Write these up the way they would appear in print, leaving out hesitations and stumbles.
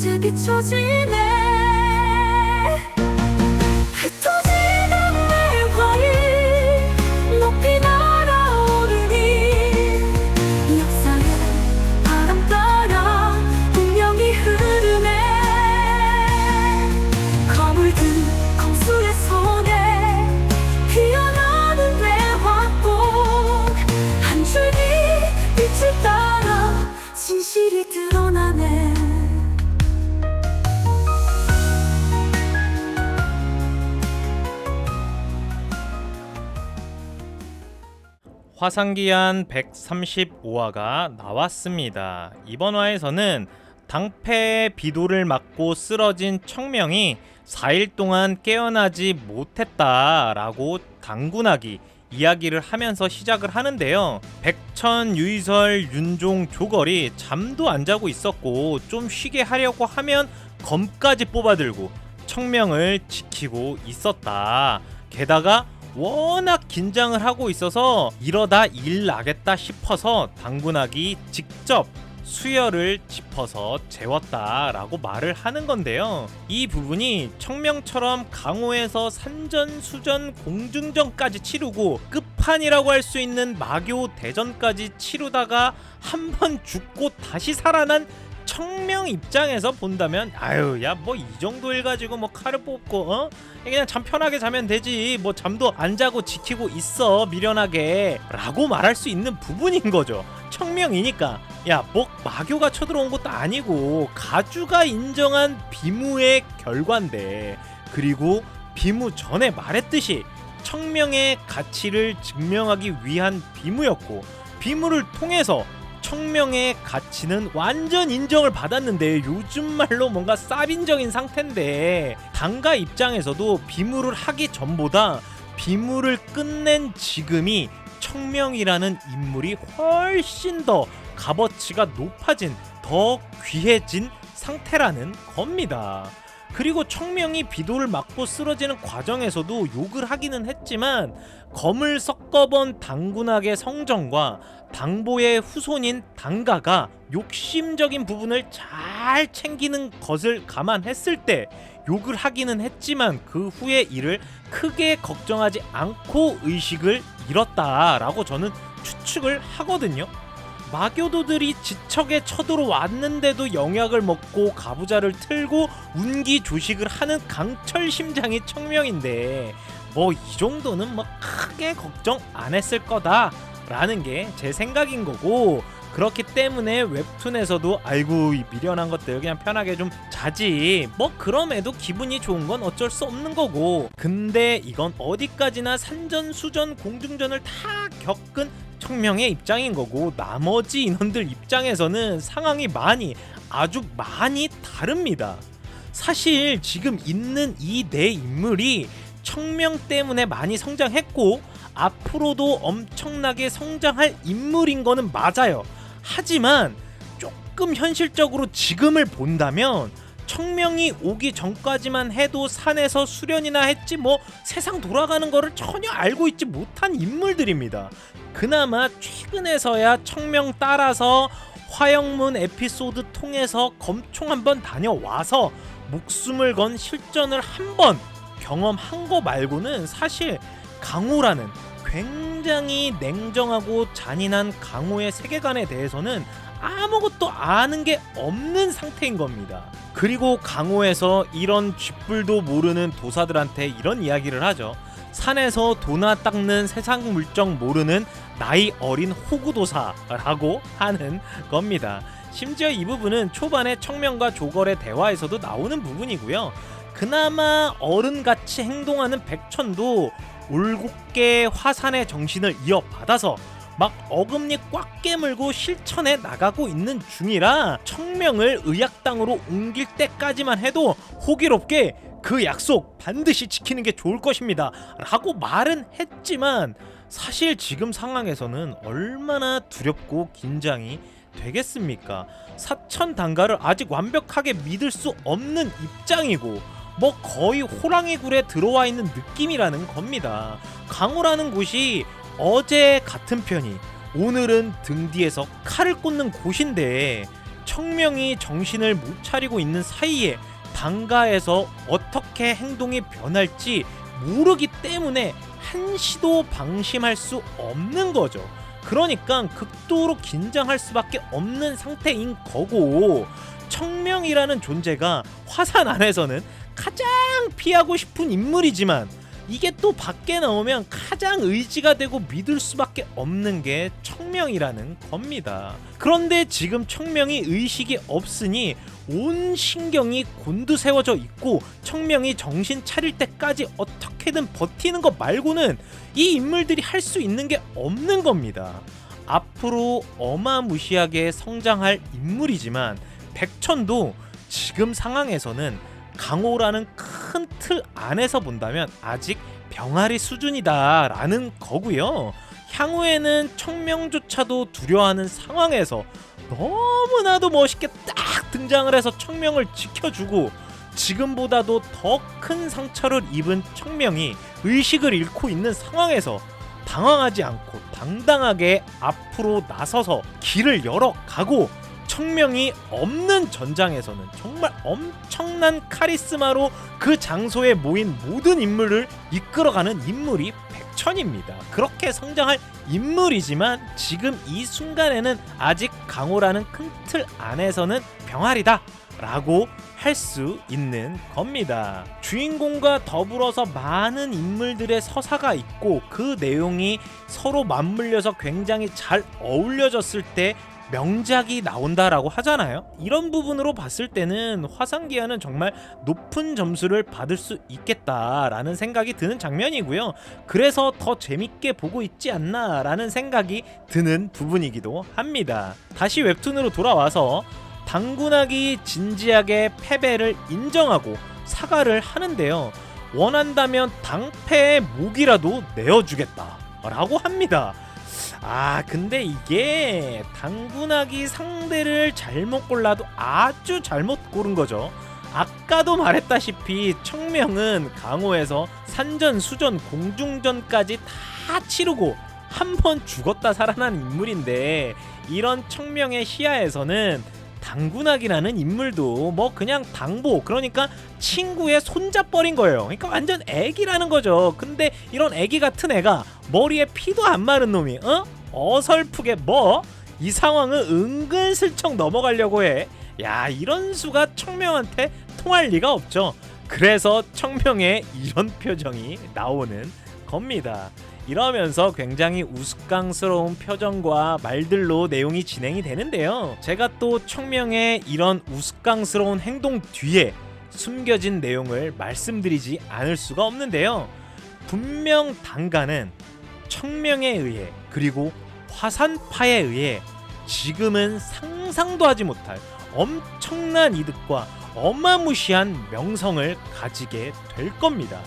이제 비춰지네. 흩어지는 내 화일 높이 날아오르니 역사의 바람 따라 운명이 흐르네. 검을 든 검술의 손에 피어나는 내 화꽃 한 줄기 빛을 따라 진실이 드러나네. 화상기한 135화가 나왔습니다. 이번 화에서는 당패의 비도를 맞고 쓰러진 청명이 4일 동안 깨어나지 못했다라고 당군하기 이야기를 하면서 시작을 하는데요. 백천, 유이설, 윤종, 조걸이 잠도 안 자고 있었고 좀 쉬게 하려고 하면 검까지 뽑아들고 청명을 지키고 있었다. 게다가 워낙 긴장을 하고 있어서 이러다 일 나겠다 싶어서 당군하기 직접 수혈을 짚어서 재웠다라고 말을 하는 건데요. 이 부분이 청명처럼 강호에서 산전수전 공중전까지 치르고 끝판이라고 할 수 있는 마교 대전까지 치르다가 한 번 죽고 다시 살아난 청명 입장에서 본다면 아유 야 뭐 이 정도 일 가지고 뭐 칼을 뽑고 그냥 잠 편하게 자면 되지 뭐 잠도 안 자고 지키고 있어 미련하게 라고 말할 수 있는 부분인 거죠. 청명이니까 야 뭐 마교가 쳐들어온 것도 아니고 가주가 인정한 비무의 결과인데, 그리고 비무 전에 말했듯이 청명의 가치를 증명하기 위한 비무였고 비무를 통해서 청명의 가치는 완전 인정을 받았는데 요즘 말로 뭔가 쌉인정인 상태인데 당가 입장에서도 비무를 하기 전보다 비무를 끝낸 지금이 청명이라는 인물이 훨씬 더 값어치가 높아진 더 귀해진 상태라는 겁니다. 그리고 청명이 비도를 맞고 쓰러지는 과정에서도 욕을 하기는 했지만 검을 섞어본 당군학의 성정과 당보의 후손인 당가가 욕심적인 부분을 잘 챙기는 것을 감안했을 때 욕을 하기는 했지만 그 후의 일을 크게 걱정하지 않고 의식을 잃었다라고 저는 추측을 하거든요. 마교도들이 지척에 쳐들어왔는데도 영약을 먹고 가부좌를 틀고 운기조식을 하는 강철심장이 청명인데 뭐 이 정도는 뭐 크게 걱정 안 했을 거다 라는 게 제 생각인 거고, 그렇기 때문에 웹툰에서도 아이고 이 미련한 것들 그냥 편하게 좀 자지 뭐 그럼에도 기분이 좋은 건 어쩔 수 없는 거고, 근데 이건 어디까지나 산전수전 공중전을 다 겪은 청명의 입장인 거고 나머지 인원들 입장에서는 상황이 아주 많이 다릅니다. 사실 지금 있는 이 네 인물이 청명 때문에 많이 성장했고 앞으로도 엄청나게 성장할 인물인 거는 맞아요. 하지만 조금 현실적으로 지금을 본다면 청명이 오기 전까지만 해도 산에서 수련이나 했지 뭐 세상 돌아가는 거를 전혀 알고 있지 못한 인물들입니다. 그나마 최근에서야 청명 따라서 화영문 에피소드 통해서 검총 한번 다녀와서 목숨을 건 실전을 한번 경험한 거 말고는 사실 강호라는 굉장히 냉정하고 잔인한 강호의 세계관에 대해서는 아무것도 아는 게 없는 상태인 겁니다. 그리고 강호에서 이런 쥐뿔도 모르는 도사들한테 이런 이야기를 하죠. 산에서 도나 닦는 세상 물정 모르는 나이 어린 호구도사라고 하는 겁니다. 심지어 이 부분은 초반에 청명과 조걸의 대화에서도 나오는 부분이고요. 그나마 어른같이 행동하는 백천도 올곧게 화산의 정신을 이어받아서 막 어금니 꽉 깨물고 실천해 나가고 있는 중이라 청명을 의약당으로 옮길 때까지만 해도 호기롭게 그 약속 반드시 지키는 게 좋을 것입니다 라고 말은 했지만 사실 지금 상황에서는 얼마나 두렵고 긴장이 되겠습니까? 사천당가를 아직 완벽하게 믿을 수 없는 입장이고 뭐 거의 호랑이 굴에 들어와 있는 느낌이라는 겁니다. 강호라는 곳이 어제 같은 편이 오늘은 등 뒤에서 칼을 꽂는 곳인데 청명이 정신을 못 차리고 있는 사이에 당가에서 어떻게 행동이 변할지 모르기 때문에 한시도 방심할 수 없는 거죠. 그러니까 극도로 긴장할 수밖에 없는 상태인 거고, 청명이라는 존재가 화산 안에서는 가장 피하고 싶은 인물이지만 이게 또 밖에 나오면 가장 의지가 되고 믿을 수밖에 없는 게 청명이라는 겁니다. 그런데 지금 청명이 의식이 없으니 온 신경이 곤두세워져 있고, 청명이 정신 차릴 때까지 어떻게든 버티는 것 말고는 이 인물들이 할 수 있는 게 없는 겁니다. 앞으로 어마무시하게 성장할 인물이지만 백천도 지금 상황에서는 강호라는 큰 틀 안에서 본다면 아직 병아리 수준이다 라는 거고요. 향후에는 청명조차도 두려워하는 상황에서 너무나도 멋있게 딱 등장을 해서 청명을 지켜주고, 지금보다도 더 큰 상처를 입은 청명이 의식을 잃고 있는 상황에서 당황하지 않고 당당하게 앞으로 나서서 길을 열어가고, 청명이 없는 전장에서는 정말 엄청난 카리스마로 그 장소에 모인 모든 인물을 이끌어가는 인물이 백천입니다. 그렇게 성장할 인물이지만 지금 이 순간에는 아직 강호라는 큰 틀 안에서는 병아리다 라고 할 수 있는 겁니다. 주인공과 더불어서 많은 인물들의 서사가 있고, 그 내용이 서로 맞물려서 굉장히 잘 어울려졌을 때 명작이 나온다라고 하잖아요. 이런 부분으로 봤을 때는 화산기한은 정말 높은 점수를 받을 수 있겠다라는 생각이 드는 장면이고요. 그래서 더 재밌게 보고 있지 않나라는 생각이 드는 부분이기도 합니다. 다시 웹툰으로 돌아와서 당군학이 진지하게 패배를 인정하고 사과를 하는데요. 원한다면 당패의 목이라도 내어주겠다 라고 합니다. 근데 이게 당군학이 상대를 잘못 골라도 아주 잘못 고른 거죠. 아까도 말했다시피 청명은 강호에서 산전, 수전, 공중전까지 다 치르고 한 번 죽었다 살아난 인물인데, 이런 청명의 시야에서는 당군학이라는 인물도 뭐 그냥 당보, 그러니까 친구의 손잡벌인 거예요. 그러니까 완전 애기라는 거죠. 근데 이런 애기 같은 애가 머리에 피도 안 마른 놈이 어설프게 이 상황을 은근슬쩍 넘어가려고 해. 야, 이런 수가 청명한테 통할 리가 없죠. 그래서 청명의 이런 표정이 나오는 겁니다. 이러면서 굉장히 우스꽝스러운 표정과 말들로 내용이 진행이 되는데요. 제가 또 청명의 이런 우스꽝스러운 행동 뒤에 숨겨진 내용을 말씀드리지 않을 수가 없는데요. 분명 당가는 청명에 의해, 그리고 화산파에 의해 지금은 상상도 하지 못할 엄청난 이득과 어마무시한 명성을 가지게 될 겁니다.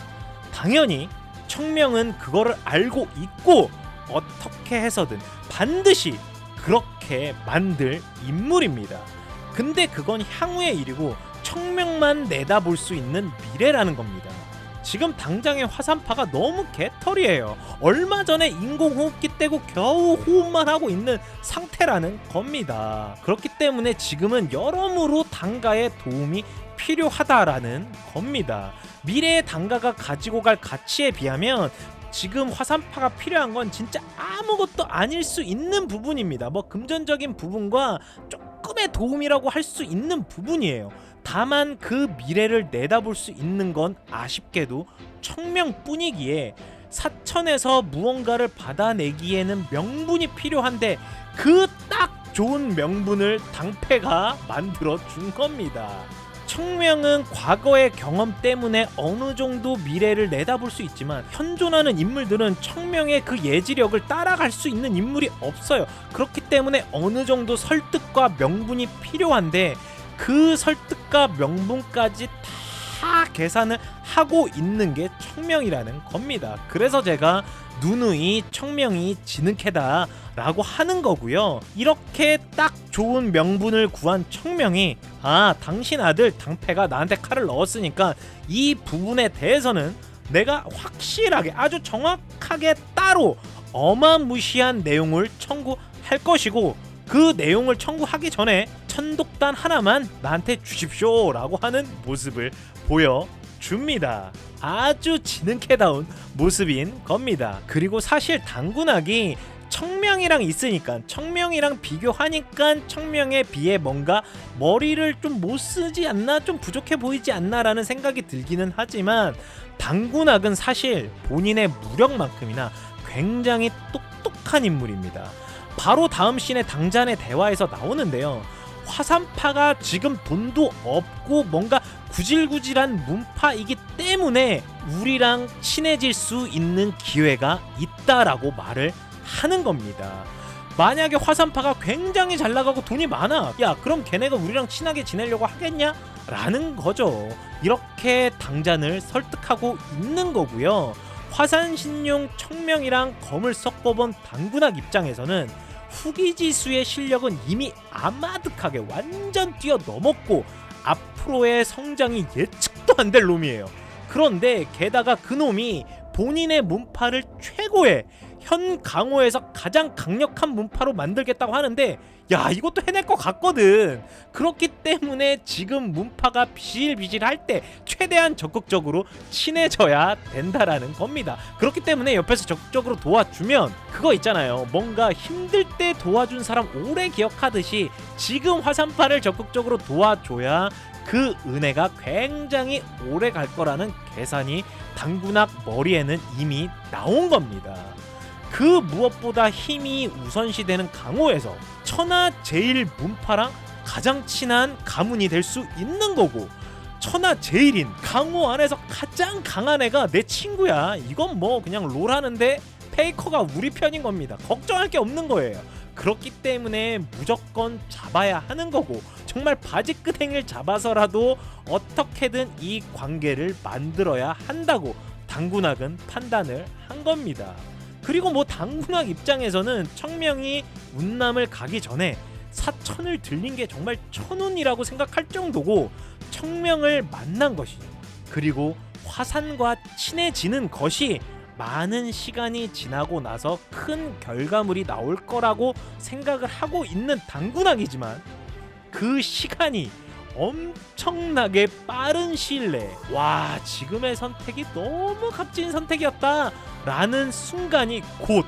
당연히 청명은 그거를 알고 있고 어떻게 해서든 반드시 그렇게 만들 인물입니다. 근데 그건 향후의 일이고 청명만 내다볼 수 있는 미래라는 겁니다. 지금 당장의 화산파가 너무 개털이에요. 얼마 전에 인공호흡기 떼고 겨우 호흡만 하고 있는 상태라는 겁니다. 그렇기 때문에 지금은 여러모로 당가의 도움이 필요하다라는 겁니다. 미래의 당가가 가지고 갈 가치에 비하면 지금 화산파가 필요한 건 진짜 아무것도 아닐 수 있는 부분입니다. 뭐 금전적인 부분과 조금의 도움이라고 할 수 있는 부분이에요. 다만 그 미래를 내다볼 수 있는 건 아쉽게도 청명뿐이기에 사천에서 무언가를 받아내기에는 명분이 필요한데 그 딱 좋은 명분을 당패가 만들어 준 겁니다. 청명은 과거의 경험 때문에 어느 정도 미래를 내다볼 수 있지만 현존하는 인물들은 청명의 그 예지력을 따라갈 수 있는 인물이 없어요. 그렇기 때문에 어느 정도 설득과 명분이 필요한데 그 설득과 명분까지 다 계산을 하고 있는 게 청명이라는 겁니다. 그래서 제가 누누이 청명이 지능캐다 라고 하는 거고요. 이렇게 딱 좋은 명분을 구한 청명이 당신 아들 당패가 나한테 칼을 넣었으니까 이 부분에 대해서는 내가 확실하게 아주 정확하게 따로 어마무시한 내용을 청구할 것이고 그 내용을 청구하기 전에 천독단 하나만 나한테 주십시오 라고 하는 모습을 보여줍니다. 아주 지능캐다운 모습인 겁니다. 그리고 사실 당군학이 청명이랑 있으니까, 청명이랑 비교하니까 청명에 비해 뭔가 머리를 좀 못 쓰지 않나, 좀 부족해 보이지 않나 라는 생각이 들기는 하지만, 당군학은 사실 본인의 무력만큼이나 굉장히 똑똑한 인물입니다. 바로 다음 씬의 당잔의 대화에서 나오는데요, 화산파가 지금 돈도 없고 뭔가 구질구질한 문파이기 때문에 우리랑 친해질 수 있는 기회가 있다라고 말을 하는 겁니다. 만약에 화산파가 굉장히 잘 나가고 돈이 많아, 야 그럼 걔네가 우리랑 친하게 지내려고 하겠냐? 라는 거죠. 이렇게 당잔을 설득하고 있는 거고요. 화산신용 청명이랑 검을 섞어본 당군학 입장에서는 후기지수의 실력은 이미 아마득하게 완전 뛰어넘었고 앞으로의 성장이 예측도 안 될 놈이에요. 그런데 게다가 그 놈이 본인의 문파를 최고의 현 강호에서 가장 강력한 문파로 만들겠다고 하는데, 야 이것도 해낼 것 같거든. 그렇기 때문에 지금 문파가 비실비실할 때 최대한 적극적으로 친해져야 된다라는 겁니다. 그렇기 때문에 옆에서 적극적으로 도와주면, 그거 있잖아요, 뭔가 힘들 때 도와준 사람 오래 기억하듯이 지금 화산파를 적극적으로 도와줘야 그 은혜가 굉장히 오래 갈 거라는 계산이 당군학 머리에는 이미 나온 겁니다. 그 무엇보다 힘이 우선시되는 강호에서 천하제일 문파랑 가장 친한 가문이 될 수 있는 거고, 천하제일인 강호 안에서 가장 강한 애가 내 친구야. 이건 뭐 그냥 롤하는데 페이커가 우리 편인 겁니다. 걱정할 게 없는 거예요. 그렇기 때문에 무조건 잡아야 하는 거고, 정말 바지끄댕이를 잡아서라도 어떻게든 이 관계를 만들어야 한다고 당군학은 판단을 한 겁니다. 그리고 뭐 당군학 입장에서는 청명이 운남을 가기 전에 사천을 들린 게 정말 천운이라고 생각할 정도고, 청명을 만난 것이, 그리고 화산과 친해지는 것이 많은 시간이 지나고 나서 큰 결과물이 나올 거라고 생각을 하고 있는 당군학이지만, 그 시간이 엄청나게 빠른 시일 내에 와 지금의 선택이 너무 값진 선택이었다 라는 순간이 곧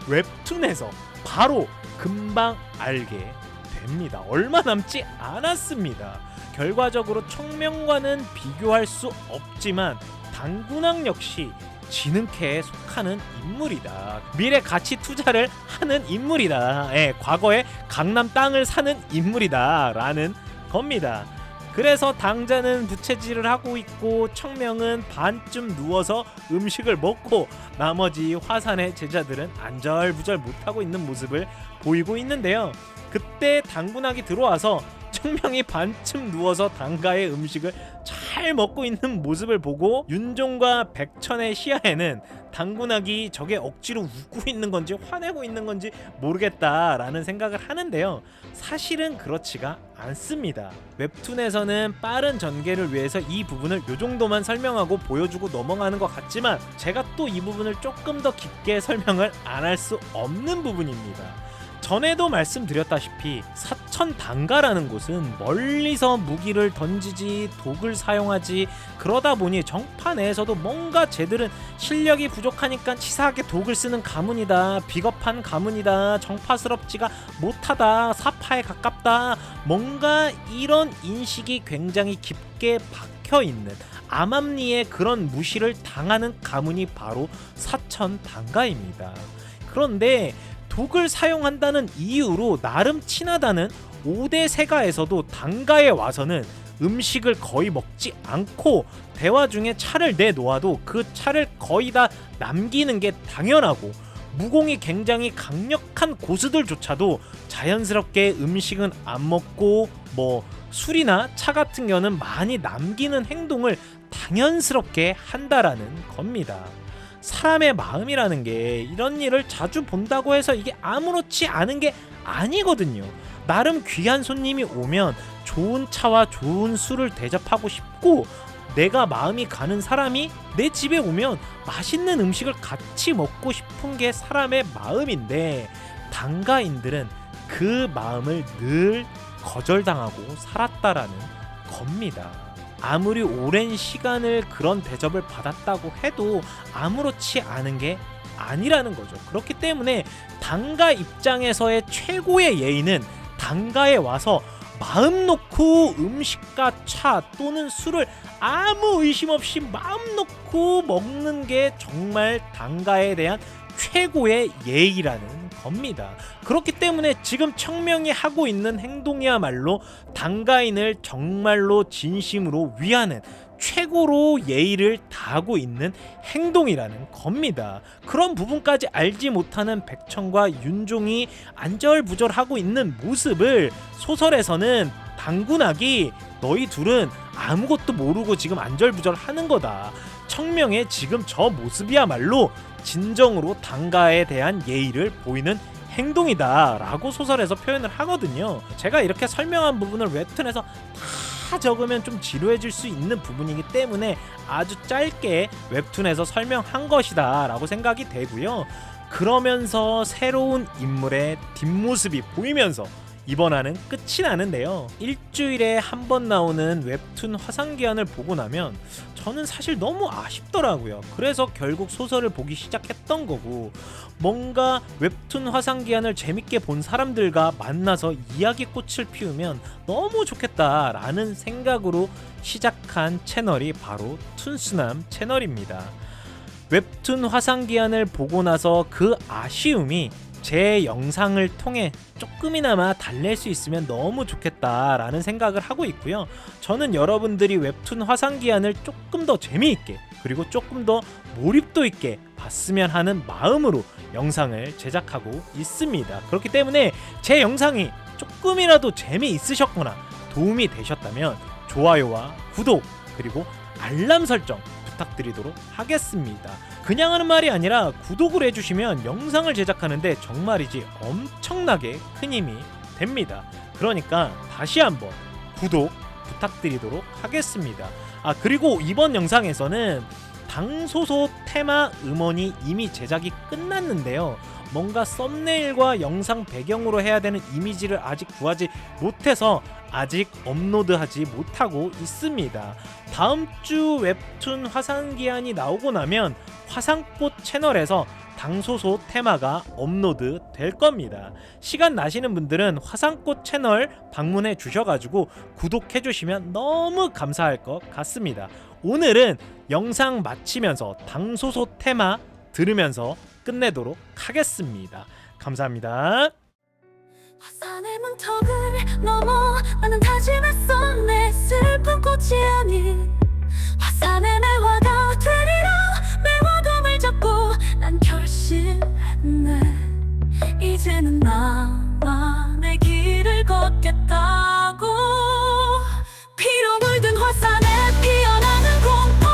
웹툰에서 바로 금방 알게 됩니다. 얼마 남지 않았습니다. 결과적으로 청명과는 비교할 수 없지만 당군학 역시 지능캐에 속하는 인물이다. 미래 가치 투자를 하는 인물이다. 과거에 강남 땅을 사는 인물이다 라는 겁니다. 그래서 당자는 부채질을 하고 있고 청명은 반쯤 누워서 음식을 먹고 나머지 화산의 제자들은 안절부절 못하고 있는 모습을 보이고 있는데요. 그때 당군학이 들어와서 청명이 반쯤 누워서 당가의 음식을 잘 먹고 있는 모습을 보고 윤종과 백천의 시야에는 당군학이 저게 억지로 웃고 있는 건지 화내고 있는 건지 모르겠다라는 생각을 하는데요. 사실은 그렇지가 않습니다. 웹툰에서는 빠른 전개를 위해서 이 부분을 요 정도만 설명하고 보여주고 넘어가는 것 같지만, 제가 또 이 부분을 조금 더 깊게 설명을 안 할 수 없는 부분입니다. 전에도 말씀드렸다시피 사천 당가라는 곳은 멀리서 무기를 던지지 독을 사용하지, 그러다 보니 정파 내에서도 뭔가 쟤들은 실력이 부족하니까 치사하게 독을 쓰는 가문이다, 비겁한 가문이다, 정파스럽지가 못하다, 사파에 가깝다, 뭔가 이런 인식이 굉장히 깊게 박혀있는 암암리에 그런 무시를 당하는 가문이 바로 사천 당가입니다. 그런데 독을 사용한다는 이유로 나름 친하다는 5대 세가에서도 당가에 와서는 음식을 거의 먹지 않고 대화 중에 차를 내놓아도 그 차를 거의 다 남기는 게 당연하고, 무공이 굉장히 강력한 고수들조차도 자연스럽게 음식은 안 먹고 뭐 술이나 차 같은 경우는 많이 남기는 행동을 당연스럽게 한다라는 겁니다. 사람의 마음이라는 게 이런 일을 자주 본다고 해서 이게 아무렇지 않은 게 아니거든요. 나름 귀한 손님이 오면 좋은 차와 좋은 술을 대접하고 싶고, 내가 마음이 가는 사람이 내 집에 오면 맛있는 음식을 같이 먹고 싶은 게 사람의 마음인데, 당가인들은 그 마음을 늘 거절당하고 살았다라는 겁니다. 아무리 오랜 시간을 그런 대접을 받았다고 해도 아무렇지 않은 게 아니라는 거죠. 그렇기 때문에 당가 입장에서의 최고의 예의는 당가에 와서 마음 놓고 음식과 차 또는 술을 아무 의심 없이 마음 놓고 먹는 게 정말 당가에 대한 최고의 예의라는 겁니다. 그렇기 때문에 지금 청명이 하고 있는 행동이야말로 당가인을 정말로 진심으로 위하는 최고로 예의를 다하고 있는 행동이라는 겁니다. 그런 부분까지 알지 못하는 백천과 윤종이 안절부절하고 있는 모습을 소설에서는 당군하기 너희 둘은 아무것도 모르고 지금 안절부절하는 거다. 청명의 지금 저 모습이야말로 진정으로 당가에 대한 예의를 보이는 행동이다 라고 소설에서 표현을 하거든요. 제가 이렇게 설명한 부분을 웹툰에서 다 적으면 좀 지루해질 수 있는 부분이기 때문에 아주 짧게 웹툰에서 설명한 것이다 라고 생각이 되고요. 그러면서 새로운 인물의 뒷모습이 보이면서 이번 화는 끝이 나는데요. 일주일에 한 번 나오는 웹툰 화상기한을 보고 나면 저는 사실 너무 아쉽더라고요. 그래서 결국 소설을 보기 시작했던 거고, 뭔가 웹툰 화상기한을 재밌게 본 사람들과 만나서 이야기꽃을 피우면 너무 좋겠다라는 생각으로 시작한 채널이 바로 툰스남 채널입니다. 웹툰 화상기한을 보고 나서 그 아쉬움이 제 영상을 통해 조금이나마 달랠 수 있으면 너무 좋겠다라는 생각을 하고 있고요. 저는 여러분들이 웹툰 화상기한을 조금 더 재미있게 그리고 조금 더 몰입도 있게 봤으면 하는 마음으로 영상을 제작하고 있습니다. 그렇기 때문에 제 영상이 조금이라도 재미있으셨거나 도움이 되셨다면 좋아요와 구독 그리고 알람 설정 부탁드리도록 하겠습니다. 그냥 하는 말이 아니라 구독을 해주시면 영상을 제작하는데 정말이지 엄청나게 큰 힘이 됩니다. 그러니까 다시 한번 구독 부탁드리도록 하겠습니다. 그리고 이번 영상에서는 당소소 테마 음원이 이미 제작이 끝났는데요. 뭔가 썸네일과 영상 배경으로 해야 되는 이미지를 아직 구하지 못해서 아직 업로드하지 못하고 있습니다. 다음 주 웹툰 화상기한이 나오고 나면 화상꽃 채널에서 당소소 테마가 업로드 될 겁니다. 시간 나시는 분들은 화상꽃 채널 방문해 주셔가지고 구독해 주시면 너무 감사할 것 같습니다. 오늘은 영상 마치면서 당소소 테마 들으면서 끝내도록 하겠습니다. 감사합니다. 화산의 문턱을 넘어 나는 다짐했어. 내 슬픈 꽃이 아닌 화산의 매화가 되리라. 매화금을 잡고 난 결심했네. 이제는 나만의 길을 걷겠다고. 피로 물든 화산에 피어나는 공포.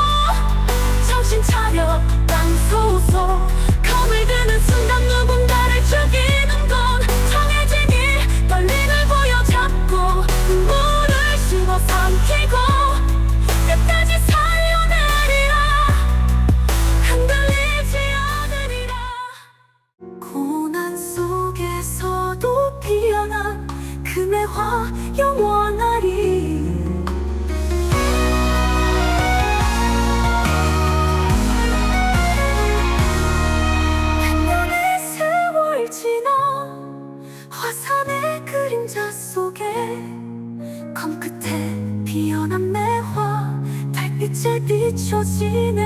정신 차려 당소소. 검을 드는 순간 누군가를 죽이는 건 정해진 일. 떨림을 보여잡고 물을 씹어 삼키고 끝까지 살려내리라. 흔들리지 않으리라. 고난 속에서도 피어난 그 매화 영원하리. 화산의 그림자 속에 검 끝에 피어난 매화 달빛에 비춰지네.